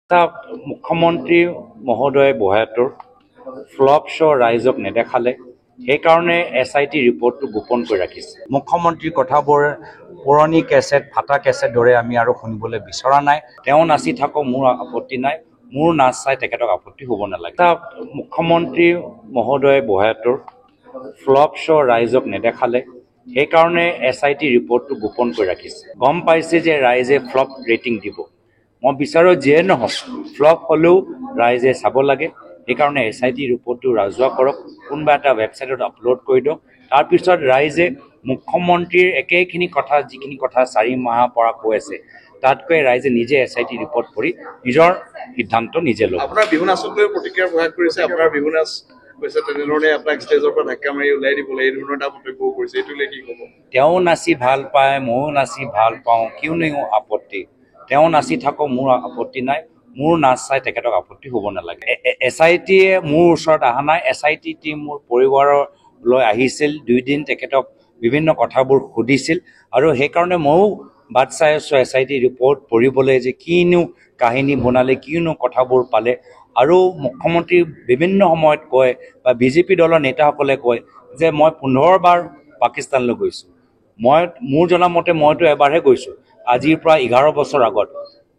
মুখ্যমন্ত্ৰী মহোদয় বহাটোৰ flop show' ৰাইজক নেদেখালে সেইকাৰণে SIT ৰিপৰ্টটো গোপন কৰি ৰাখিছে। মুখ্যমন্ত্ৰীৰ কথাবোৰ পুৰণি কেছেট ফাটা কেছেট দৰে আমি আৰু শুনিবলৈ বিচৰা নাই। তেওঁ নাচি থাকক, মোৰ আপত্তি নাই। মোৰ নাচ চাই তেখেতক আপত্তি হ'ব নালাগে। মুখ্যমন্ত্ৰী মহোদয় বহাটোৰ ফ্লপ শ্ব' ৰাইজক নেদেখালে সেইকাৰণে SIT ৰিপৰ্টটো গোপন কৰি ৰাখিছে। গম পাইছে যে ৰাইজে ফ্লপ ৰেটিং দিব। মই বিচাৰোঁ যিয়ে নহওক ফ্লপ হ'লেও ৰাইজে চাব লাগে। সেইকাৰণে SIT ৰিপৰ্টটো ৰাজহুৱা কৰক, কোনোবা এটা ৱেবছাইটত আপলোড কৰি দিয়ক। তাৰপিছত ৰাইজে মুখ্যমন্ত্ৰীৰ একেখিনি কথা যিখিনি কথা 4 মাহৰ পৰা কৈ আছে তাতকৈ ৰাইজে নিজে SIT ৰিপৰ্ট পঢ়ি নিজৰ সিদ্ধান্ত নিজে ল'ব। আপোনাৰ বিহু নাচক লৈ প্ৰতিক্ৰিয়া প্ৰকাশ কৰিছে। আপোনাৰ বিহু নাচ কৈছে তেনেধৰণে আপোনাক ষ্টেজৰ পৰা ধাক্কা মাৰি ওলাই দিবলৈ এই ধৰণৰ এটা মন্তব্য কৰিছে, এইটো লৈ কি ক'ব? তেওঁ নাচি ভাল পায়, ময়ো নাচি ভাল পাওঁ, কিয়নো আপত্তি? তেওঁ নাচি থাকক, মোৰ আপত্তি নাই। মোৰ নাচ চাই তেখেতক আপত্তি হ'ব নালাগে। SITয়ে মোৰ ওচৰত অহা নাই। SIT টিম মোৰ পৰিবাৰলৈ আহিছিল, 2 দিন তেখেতক বিভিন্ন কথাবোৰ সুধিছিল আৰু সেইকাৰণে ময়ো বাট চাই আছোঁ SIT ৰিপৰ্ট পঢ়িবলৈ যে কিনো কাহিনী বনালে, কিনো কথাবোৰ পালে। আৰু মুখ্যমন্ত্ৰী বিভিন্ন সময়ত কয় বা BJP দলৰ নেতাসকলে কয় যে মই 15 বাৰ পাকিস্তানলৈ গৈছোঁ। মোৰ জনামতে মইতো এবাৰহে গৈছোঁ, আজিৰ পৰা 11 বছৰ আগত।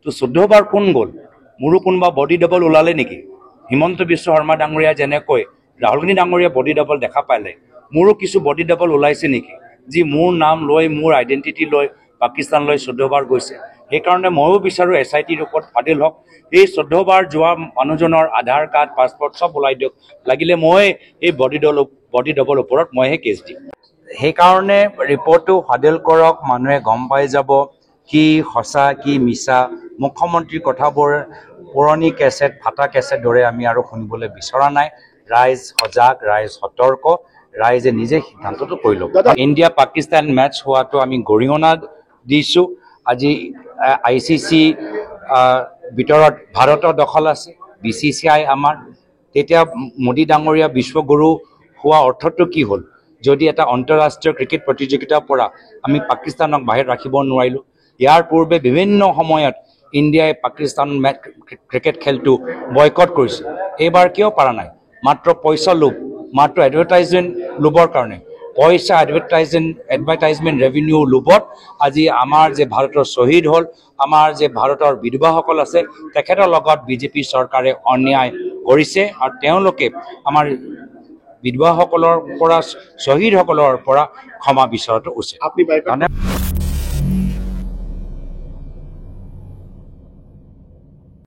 তো 14 বাৰ কোন গ'ল? মোৰো কোনোবা বডি ডাবল ওলালে নেকি? হিমন্ত বিশ্ব শৰ্মা ডাঙৰীয়া যেনেকৈ ৰাহুল গান্ধী ডাঙৰীয়া বডি ডাবল দেখা পালে, মোৰো কিছু বডি ডাবল ওলাইছে নেকি যি মোৰ নাম লৈ, মোৰ আইডেণ্টিটি লৈ পাকিস্তানলৈ 14 বাৰ গৈছে? সেইকাৰণে ময়ো বিচাৰোঁ SIT ৰিপৰ্ট ফাদিল হওক। এই 14 বাৰ যোৱা মানুহজনৰ আধাৰ কাৰ্ড, পাছপৰ্ট চব ওলাই দিয়ক। লাগিলে মই এই বডি ডাবল ওপৰত মইহে কেছ দিম। সেইকাৰণে ৰিপৰ্টটো ফাদিল কৰক, মানুহে গম পাই যাব কি সঁচা কি মিছা। মুখ্যমন্ত্ৰীৰ কথাবোৰ পুৰণি কেছেট ফাটা কেছেট দৰে আমি আৰু শুনিবলৈ বিচৰা নাই। ৰাইজ সজাগ, ৰাইজ সতৰ্ক, ৰাইজে নিজে সিদ্ধান্তটো কৰি ল'ব। ইণ্ডিয়া পাকিস্তান মেটচ হোৱাটো আমি গৰিহণা দিছোঁ। আজি ICC ভিতৰত ভাৰতৰ দখল আছে, BCCI আমাৰ। তেতিয়া মোদী ডাঙৰীয়া বিশ্বগুৰু হোৱা অৰ্থটো কি হ'ল? যদি এটা আন্তঃৰাষ্ট্ৰীয় ক্ৰিকেট প্ৰতিযোগিতাৰ পৰা আমি পাকিস্তানক বাহিৰত ৰাখিব নোৱাৰিলোঁ। ইয়াৰ পূৰ্বে বিভিন্ন সময়ত ইণ্ডিয়াই পাকিস্তান ক্ৰিকেট খেলটো বয়কট কৰিছিল। এইবাৰ কিয় পৰা নাই? মাত্ৰ পইচা লোভ, মাত্ৰ এডভাৰটাইজমেণ্ট লোভৰ কাৰণে। পইচা, এডভাৰটাইজমেণ্ট ৰেভিনিউ লোভত আজি আমাৰ যে ভাৰতৰ শ্বহীদ হ'ল, আমাৰ যে ভাৰতৰ বিধৱাসকল আছে, তেখেতৰ লগত BJP চৰকাৰে অন্যায় কৰিছে আৰু তেওঁলোকে আমাৰ বিধৱাসকলৰ পৰা, শ্বহীদসকলৰ পৰা ক্ষমা বিচৰাটো উচিত।